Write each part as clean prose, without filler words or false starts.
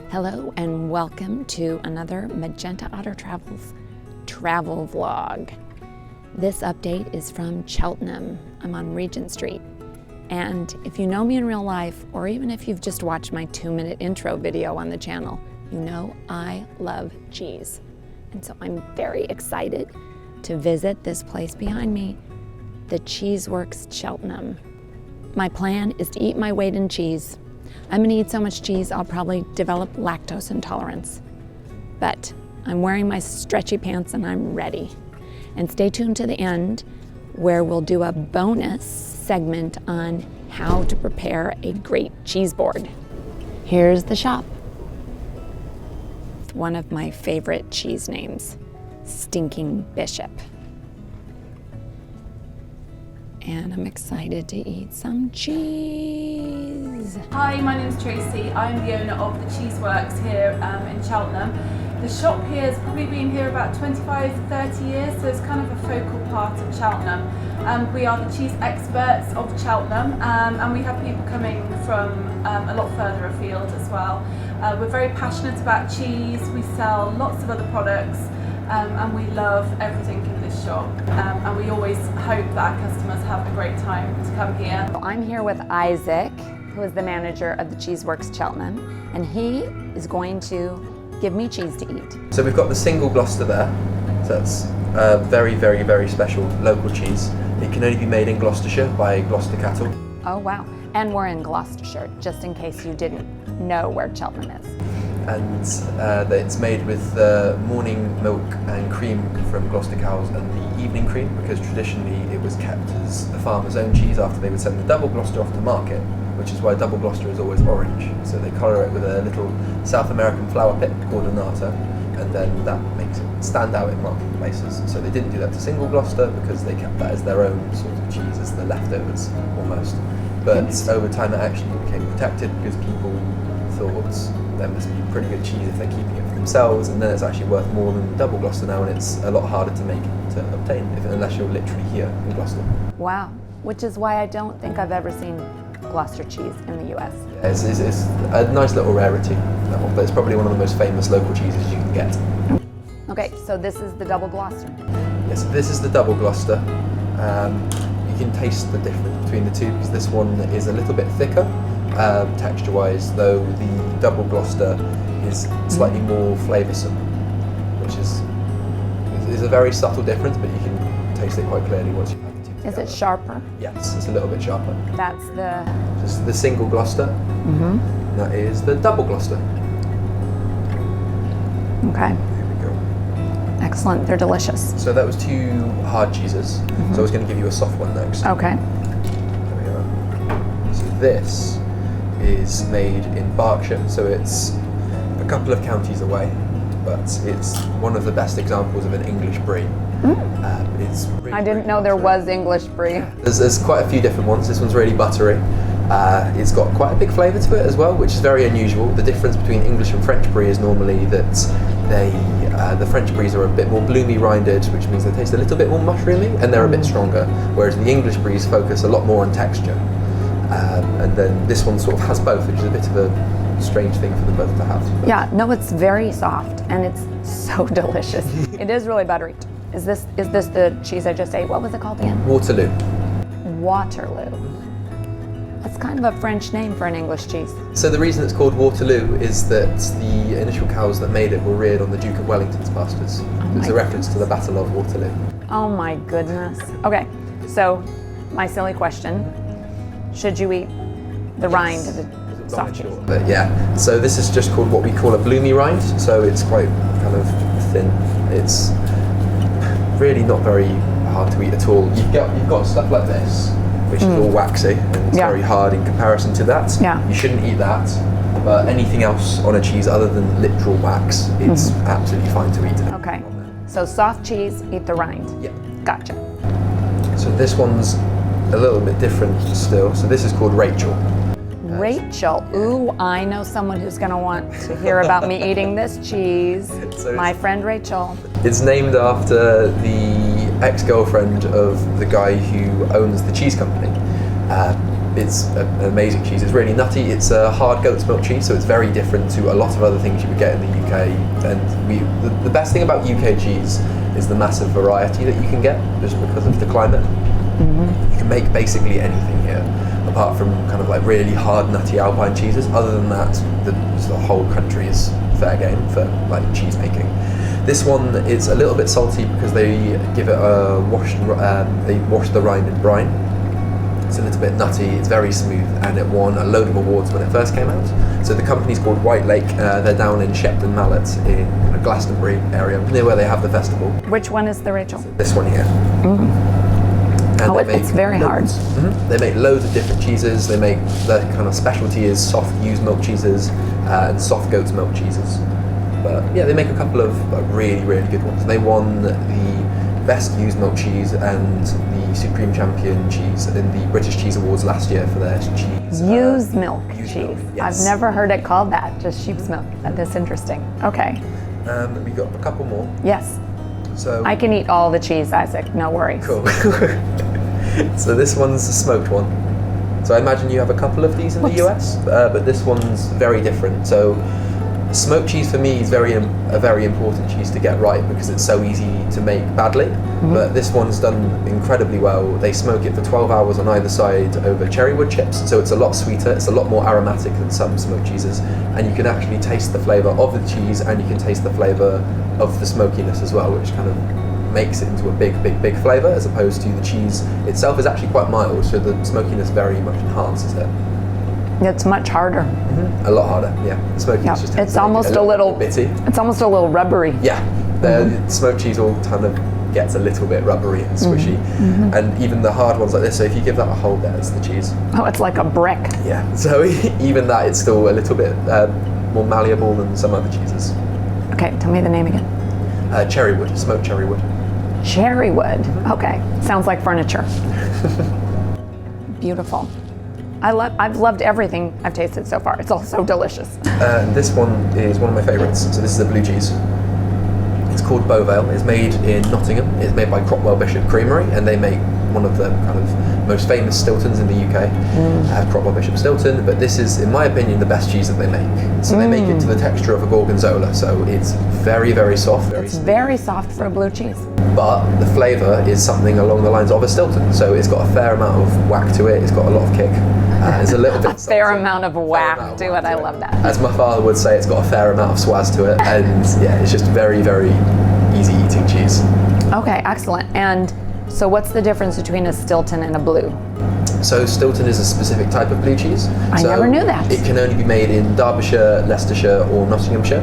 Hello and welcome to another Magenta Otter Travels travel vlog. This update is from Cheltenham. I'm on Regent Street. And if you know me in real life, or even if you've just watched my 2-minute intro video on the channel, you know I love cheese. And so I'm very excited to visit this place behind me, the CheeseWorks Cheltenham. My plan is to eat my weight in cheese. I'm gonna eat so much cheese, I'll probably develop lactose intolerance. But I'm wearing my stretchy pants and I'm ready. And stay tuned to the end where we'll do a bonus segment on how to prepare a great cheese board. Here's the shop. One of my favorite cheese names, Stinking Bishop. And I'm excited to eat some cheese. Hi, my name's Tracey. I'm the owner of the CheeseWorks here in Cheltenham. The shop here has probably been here about 25-30 years, so it's kind of a focal part of Cheltenham. We are the cheese experts of Cheltenham, and we have people coming from a lot further afield as well. We're very passionate about cheese. We sell lots of other products, and we love everything in this shop. And we always hope that our customers have a great time to come here. I'm here with Izaak, who is the manager of the CheeseWorks Cheltenham, and he is going to give me cheese to eat. So we've got the single Gloucester there. So that's very, very, very special local cheese. It can only be made in Gloucestershire by Gloucester cattle. Oh wow, and we're in Gloucestershire, just in case you didn't know where Cheltenham is. And it's made with morning milk and cream from Gloucester cows and the evening cream, because traditionally it was kept as the farmer's own cheese after they would send the double Gloucester off to market, which is why double Gloucester is always orange. So they colour it with a little South American flower pip called annata, and then that makes it stand out in marketplaces. So they didn't do that to single Gloucester because they kept that as their own sort of cheese, as the leftovers almost. But over time it actually became protected because people thought there must be pretty good cheese if they're keeping it for themselves, and then it's actually worth more than double Gloucester now, and it's a lot harder to make, to obtain, unless you're literally here in Gloucester. Wow, which is why I don't think I've ever seen Gloucester cheese in the US. Yeah, it's a nice little rarity, that one, but it's probably one of the most famous local cheeses you can get. Okay, so this is the double Gloucester. Yes, this is the double Gloucester. You can taste the difference between the two because this one is a little bit thicker texture-wise, though the double Gloucester is slightly more flavoursome, which is a very subtle difference, but you can taste it quite clearly once you've had the two together. Is it sharper? Yes, it's a little bit sharper. That's the... Just the single Gloucester. Mm-hmm. That is the double Gloucester. Okay. There we go. Excellent, they're delicious. So that was 2 hard cheeses. So I was going to give you a soft one next. Okay. There we are. So this is made in Berkshire, so it's a couple of counties away, but it's one of the best examples of an English brie. It's really, I didn't know there was English brie. Yeah. There's quite a few different ones. This one's really buttery. It's got quite a big flavour to it as well, which is very unusual. The difference between English and French brie is normally that the French bries are a bit more bloomy rinded, which means they taste a little bit more mushroomy and they're a bit stronger, whereas the English bries focus a lot more on texture. And then this one sort of has both, which is a bit of a strange thing for them both to have. Yeah, no, it's very soft and it's so delicious. It is really buttery. Is this the cheese I just ate? What was it called again? Waterloo. Waterloo. That's kind of a French name for an English cheese. So the reason it's called Waterloo is that the initial cows that made it were reared on the Duke of Wellington's pastures. It's a reference to the Battle of Waterloo. Oh my goodness. Okay, so my silly question, should you eat the rind of the soft cheese? But yeah, so this is just called what we call a bloomy rind, so it's quite kind of thin. It's really not very hard to eat at all. You've got stuff like this, which is all waxy, and it's very hard in comparison to that. Yeah. You shouldn't eat that, but anything else on a cheese other than literal wax, it's absolutely fine to eat. Okay, so soft cheese, eat the rind. Yeah. Gotcha. So this one's a little bit different still. So this is called Rachel. Rachel. Ooh, I know someone who's going to want to hear about me eating this cheese. So my friend Rachel. It's named after the ex-girlfriend of the guy who owns the cheese company. it's an amazing cheese. It's really nutty. It's a hard goat's milk cheese, so it's very different to a lot of other things you would get in the UK. And the best thing about UK cheese is the massive variety that you can get, just because of the climate. You can make basically anything here, apart from kind of like really hard, nutty Alpine cheeses. Other than that, the whole country is fair game for like cheese making. This one is a little bit salty because they give it a wash. They wash the rind in brine. It's a little bit nutty. It's very smooth, and it won a load of awards when it first came out. So the company's called White Lake. They're down in Shepton Mallet in the Glastonbury area, near where they have the festival. Which one is the Rachel? This one here. And it's very hard. They make loads of different cheeses. They make their kind of specialty is soft ewe's milk cheeses and soft goat's milk cheeses. But yeah, they make a couple of really, really good ones. They won the best ewe's milk cheese and the Supreme Champion cheese in the British Cheese Awards last year for their cheese. Ewe's milk cheese. Yes. I've never heard it called that, just sheep's milk. That's interesting. Okay. We got a couple more. Yes. So I can eat all the cheese, Izaak, no worries. Cool. So this one's a smoked one. So I imagine you have a couple of these in the US, but this one's very different. So smoked cheese for me is a very important cheese to get right because it's so easy to make badly. But this one's done incredibly well. They smoke it for 12 hours on either side over cherrywood chips, so it's a lot sweeter, it's a lot more aromatic than some smoked cheeses, and you can actually taste the flavour of the cheese and you can taste the flavour of the smokiness as well, which kind of makes it into a big flavour, as opposed to the cheese itself is actually quite mild, so the smokiness very much enhances it. It's much harder. A lot harder, yeah. The smokiness just tends it's to make almost it a little bitty. It's almost a little rubbery. Yeah, the smoked cheese all kind of gets a little bit rubbery and squishy, and even the hard ones like this. So if you give that a hold, there's the cheese. Oh, it's like a brick. Yeah. So even that, it's still a little bit more malleable than some other cheeses. Okay, tell me the name again. Cherrywood, smoked cherrywood. Cherrywood. Okay, sounds like furniture. Beautiful. I've loved everything I've tasted so far. It's all so delicious. This one is one of my favourites. So this is a blue cheese. It's called Beauvale. It's made in Nottingham. It's made by Cropwell Bishop Creamery, and they make one of the kind of most famous Stiltons in the UK. Cropwell Bishop Stilton, but this is, in my opinion, the best cheese that they make. So they make it to the texture of a gorgonzola, so it's very, very soft. It's very soft for a blue cheese. But the flavour is something along the lines of a Stilton, so it's got a fair amount of whack to it. It's got a lot of kick. It's a little bit a fair amount of whack to it. I love that. As my father would say, it's got a fair amount of swaz to it, and yeah, it's just very, very easy eating cheese. Okay, excellent. And so what's the difference between a Stilton and a blue? So Stilton is a specific type of blue cheese. I never knew that. It can only be made in Derbyshire, Leicestershire or Nottinghamshire,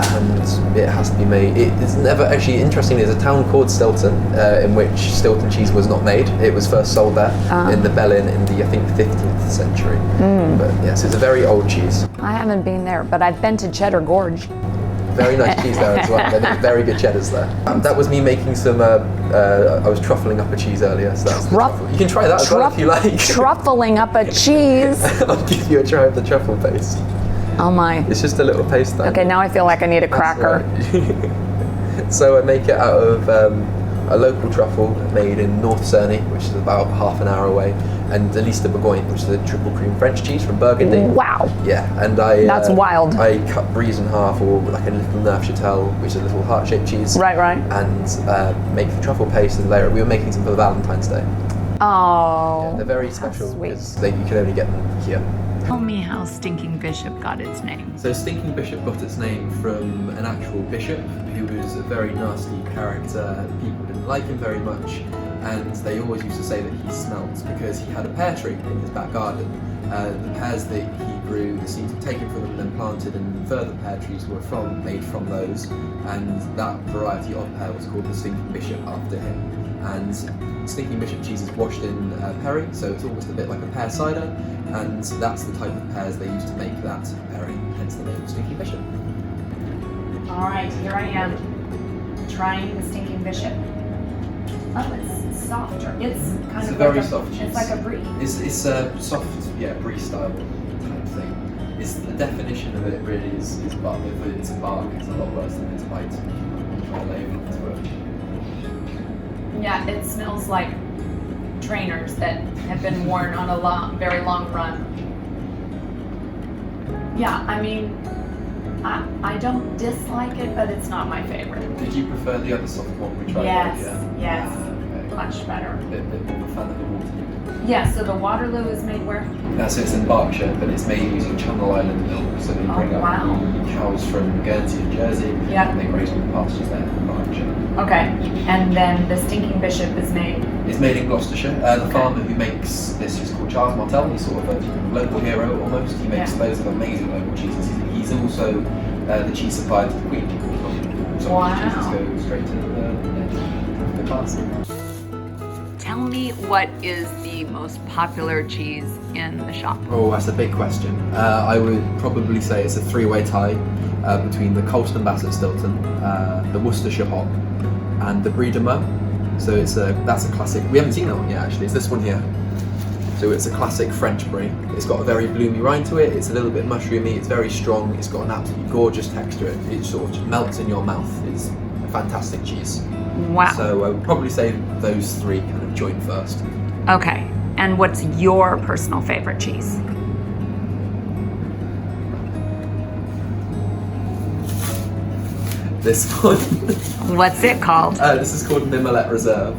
and it has to be made, it's never, actually interestingly, there's a town called Stilton in which Stilton cheese was not made. It was first sold there in the Belin in the, I think, 15th century. But yes, it's a very old cheese. I haven't been there, but I've been to Cheddar Gorge. Very nice cheese there as well. They make very good cheddars there. That was me making some, I was truffling up a cheese earlier, so that's the truffle. You can try that as well if you like. Truffling up a cheese? I'll give you a try of the truffle paste. Oh my. It's just a little paste though. Okay, now I feel like I need a cracker. Right. So I make it out of a local truffle made in North Cerney, which is about half an hour away, and Elise de Bourgogne, which is a triple cream French cheese from Burgundy. Wow. Yeah, and That's wild. I cut brie in half, or like a little neufchâtel, which is a little heart-shaped cheese. Right. And make the truffle paste and layer it. We were making some for Valentine's Day. Oh. Yeah, they're very special because sweet. you can only get them here. Tell me how Stinking Bishop got its name. So Stinking Bishop got its name from an actual bishop who was a very nasty character. People didn't like him very much, and they always used to say that he smelt because he had a pear tree in his back garden. The pears that he grew, the seeds were taken from them and then planted, and further pear trees were made from those, and that variety of pear was called the Stinking Bishop after him. And Stinking Bishop cheese is washed in perry, so it's almost a bit like a pear cider, and that's the type of pears they used to make that perry, hence the name Stinking Bishop. All right, here I am, trying the Stinking Bishop. Oh, it's softer. It's kind of very like soft cheese. It's like a brie. It's a soft, brie style type thing. It's the definition of it really is bark. If it's a bark, it's a lot worse than its bite. Try layering into it. Yeah, it smells like trainers that have been worn on a very long run. Yeah, I mean, I don't dislike it, but it's not my favorite. Did you prefer the other soft one we tried? Yes, earlier? yes, Okay. much better. Bit more of a fan of the Waterloo. Yeah, so the Waterloo is made where? So it's in Berkshire, but it's made using Channel Island milk. So they bring up the cows from Guernsey and Jersey, and they graze on the pastures there in Berkshire. Okay, and then the Stinking Bishop is made? It's made in Gloucestershire. The farmer who makes this is called Charles Martel. He's sort of a local hero almost. He makes loads of amazing local cheeses. He's also the cheese supplier to the Queen. So cheeses go straight to the class. Tell me, what is the most popular cheese in the shop? Oh, that's a big question. I would probably say it's a three-way tie between the Colston Bassett Stilton, the Worcestershire Hop, and the Brie de Meaux. So that's a classic. We haven't seen that one yet, actually. It's this one here. So it's a classic French brie. It's got a very bloomy rind to it. It's a little bit mushroomy. It's very strong. It's got an absolutely gorgeous texture. It sort of just melts in your mouth. It's a fantastic cheese. Wow. So I would probably say those three kind of join first. Okay. And what's your personal favorite cheese? This one. What's it called? This is called Mimolette Reserve.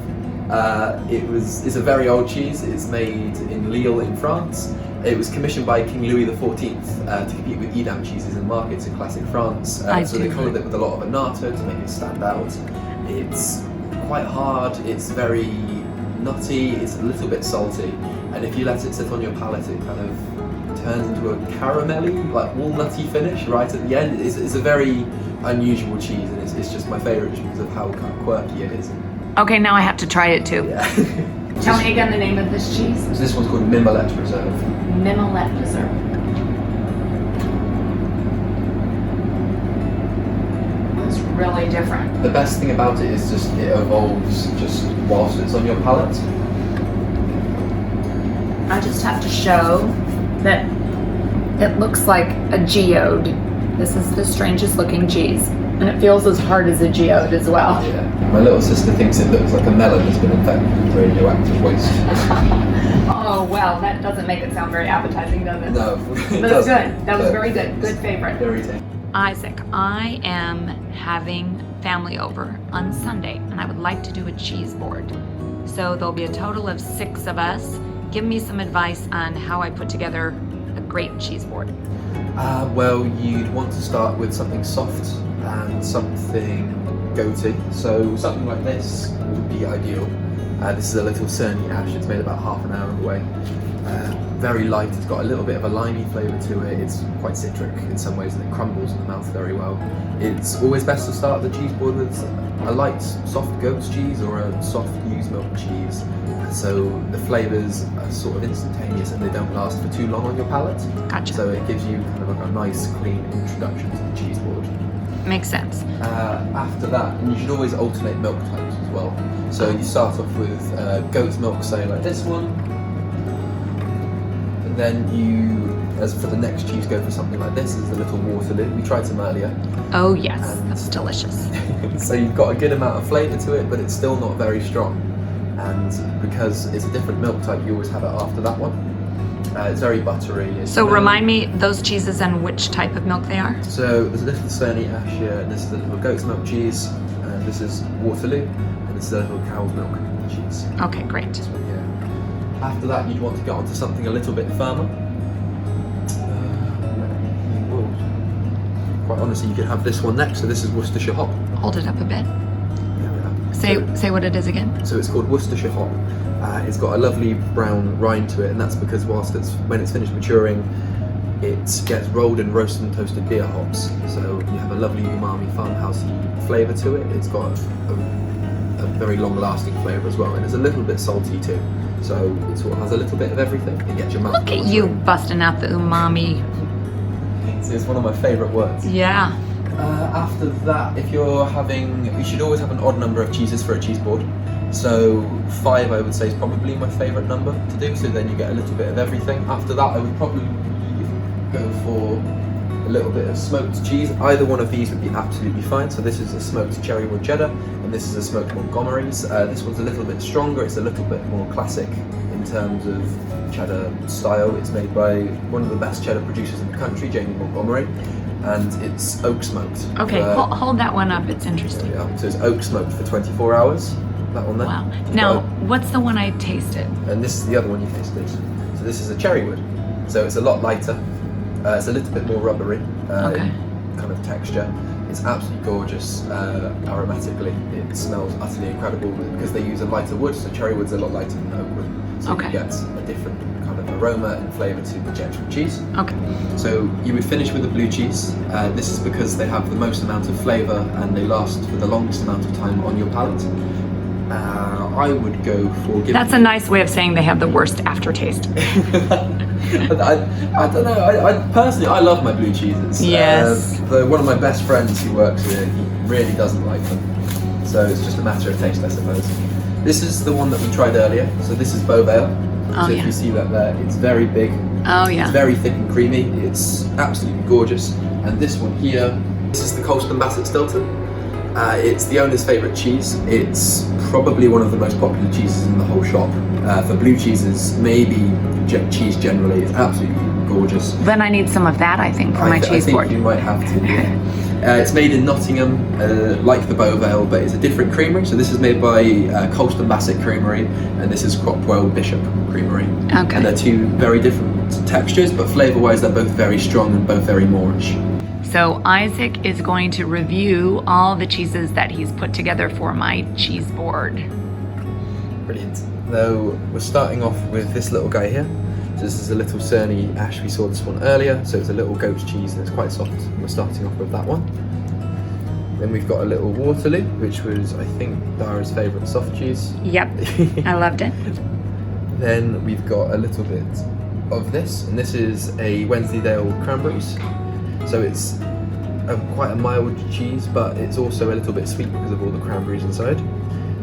It's a very old cheese. It's made in Lille in France. It was commissioned by King Louis XIV to compete with Edam cheeses in markets in classic France. So they coloured it with a lot of annatto to make it stand out. It's quite hard. It's very nutty. It's a little bit salty. And if you let it sit on your palate, it kind of turns into a caramelly, like walnutty finish right at the end. It's a very unusual cheese, and it's just my favourite just because of how kind of quirky it is. Okay, now I have to try it too. Yeah. Tell me again the name of this cheese. So this one's called Mimolette Reserve. Mimolette Reserve. It's really different. The best thing about it is just it evolves just whilst it's on your palate. I just have to show that it looks like a geode. This is the strangest looking cheese, and it feels as hard as a geode as well. Yeah. My little sister thinks it looks like a melon that's been infected with radioactive waste. Oh well, that doesn't make it sound very appetizing, does it? No, it But it's doesn't. good. That was very good. Good favorite. Very tasty. Izaak, I am having family over on Sunday, and I would like to do a cheese board. So there'll be a total of 6 of us. Give me some advice on how I put together a great cheese board. Well, you'd want to start with something soft and something goaty. So something like this would be ideal. This is a little Cerney Ash. It's made about half an hour away. Very light. It's got a little bit of a limey flavour to it. It's quite citric in some ways, and it crumbles in the mouth very well. It's always best to start the cheese board with a light, soft goat's cheese or a soft ewe's milk cheese. So the flavours are sort of instantaneous and they don't last for too long on your palate. Gotcha. So it gives you kind of like a nice, clean introduction to the cheese board. Makes sense. After that, and you should always alternate milk types as well. So you start off with goat's milk, say like this one, and then you, as for the next cheese, go for something like this. This is the little Waterloo. We tried some earlier. Oh yes, that's delicious. So you've got a good amount of flavour to it, but it's still not very strong. And because it's a different milk type, you always have it after that one. It's very buttery. So remind me those cheeses and which type of milk they are. So there's a little Cerney Ash here, and this is a little goat's milk cheese, and this is Waterloo, and this is a little cow's milk cheese. Okay, great. This one here. After that, you'd want to get onto something a little bit firmer. Quite honestly, you could have this one next. So this is Worcestershire Hop. Hold it up a bit. There we are. Say what it is again. So it's called Worcestershire Hop. It's got a lovely brown rind to it, and that's because when it's finished maturing, it gets rolled and roasted and toasted beer hops. So you have a lovely umami farmhousey flavour to it. It's got a very long-lasting flavour as well, and it's a little bit salty too. So it sort of has a little bit of everything. It gets your mouth. Look at you busting out the umami. It's one of my favourite words. Yeah. After that, you should always have an odd number of cheeses for a cheese board. So 5, I would say, is probably my favourite number to do. So then you get a little bit of everything. After that, I would probably go for a little bit of smoked cheese. Either one of these would be absolutely fine. So this is a smoked Cherrywood cheddar, and this is a smoked Montgomery's. This one's a little bit stronger. It's a little bit more classic in terms of cheddar style. It's made by one of the best cheddar producers in the country, Jamie Montgomery, and it's oak smoked. Okay, hold that one up. It's interesting. Yeah, so it's oak smoked for 24 hours. That one there. Wow. Now, what's the one I tasted? And this is the other one you tasted. So this is a Cherrywood. So it's a lot lighter. It's a little bit more rubbery kind of texture. It's absolutely gorgeous aromatically. It smells utterly incredible because they use a lighter wood. So Cherrywood's a lot lighter than oak wood. So you get a different kind of aroma and flavour to the genuine cheese. Okay. So you would finish with the blue cheese. This is because they have the most amount of flavour and they last for the longest amount of time on your palate. I would go for... That's a nice way of saying they have the worst aftertaste. I don't know. Personally, I love my blue cheeses. Yes. One of my best friends who works here, he really doesn't like them. So it's just a matter of taste, I suppose. This is the one that we tried earlier. So this is Beauvale. So if you see that there, it's very big. Oh yeah. It's very thick and creamy. It's absolutely gorgeous. And this one here, this is the Gloucestershire Stilton. It's the owner's favourite cheese. It's probably one of the most popular cheeses in the whole shop. For blue cheeses, maybe cheese generally, it's absolutely gorgeous. Then I need some of that, I think, for my cheese board. I think you might have to, yeah. It's made in Nottingham, like the Beauvale, but it's a different creamery. So this is made by Colston Bassett Creamery, and this is Cropwell Bishop Creamery. Okay. And they're two very different textures, but flavour-wise, they're both very strong and both very Moorish. So Izaak is going to review all the cheeses that he's put together for my cheese board. Brilliant. So we're starting off with this little guy here. So this is a little Cerney Ash. We saw this one earlier. So it's a little goat's cheese and it's quite soft. We're starting off with that one. Then we've got a little Waterloo, which was, I think, Dara's favourite soft cheese. Yep, I loved it. Then we've got a little bit of this, and this is a Wenslydale Cranberries. So it's quite a mild cheese, but it's also a little bit sweet because of all the cranberries inside.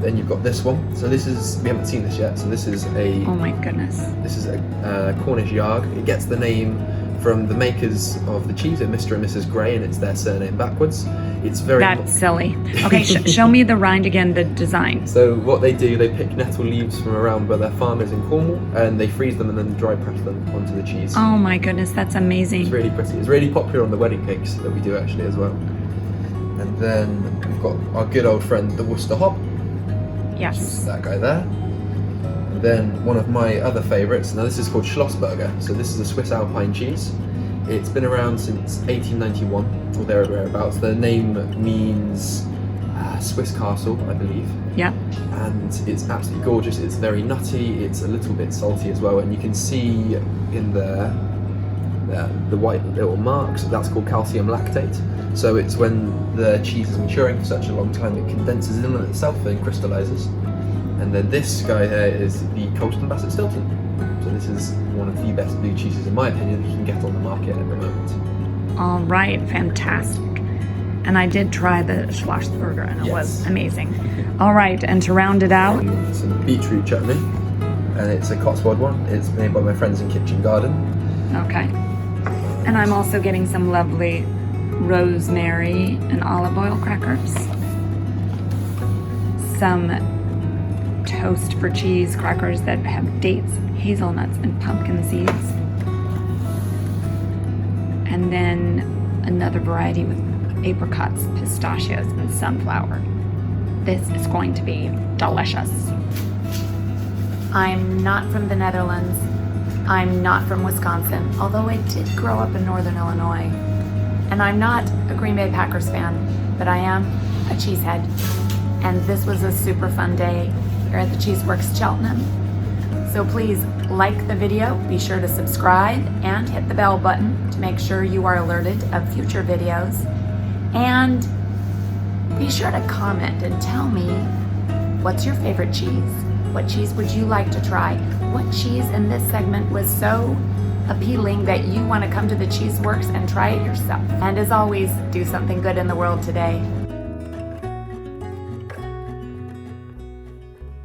Then you've got this one. So this is, we haven't seen this yet, so this is a... Oh my goodness. This is a Cornish Yarg. It gets the name from the makers of the cheese, Mr. and Mrs. Gray, and it's their surname backwards. It's very... That's silly. Okay, show me the rind again, the design. So what they do, they pick nettle leaves from around where their farm is in Cornwall, and they freeze them and then dry press them onto the cheese. Oh my goodness, that's amazing. It's really pretty. It's really popular on the wedding cakes that we do actually as well. And then we've got our good old friend, the Worcestershire Hop. Yes. That guy there. And then one of my other favourites, now this is called Schlossberger. So this is a Swiss Alpine cheese. It's been around since 1891, or thereabouts. The name means Swiss castle, I believe. Yeah. And it's absolutely gorgeous. It's very nutty. It's a little bit salty as well. And you can see in there the white little marks. That's called calcium lactate. So it's when the cheese is maturing for such a long time, it condenses in on itself and crystallizes. And then this guy here is the Colston Bassett Stilton. So this is one of the best blue cheeses, in my opinion, that you can get on the market at the moment. All right, fantastic. And I did try the Schlossberger, and it was amazing. All right, and to round it out, some beetroot chutney, and it's a Cotswold one. It's made by my friends in Kitchen Garden. Okay. And I'm also getting some lovely rosemary and olive oil crackers. Some toast for cheese crackers that have dates, hazelnuts, and pumpkin seeds. And then another variety with apricots, pistachios, and sunflower. This is going to be delicious. I'm not from the Netherlands. I'm not from Wisconsin, although I did grow up in Northern Illinois. And I'm not a Green Bay Packers fan, but I am a cheesehead. And this was a super fun day here at the CheeseWorks Cheltenham. So please like the video, be sure to subscribe, and hit the bell button to make sure you are alerted of future videos. And be sure to comment and tell me, what's your favorite cheese? What cheese would you like to try? What cheese in this segment was so appealing that you want to come to the CheeseWorks and try it yourself? And as always, do something good in the world today.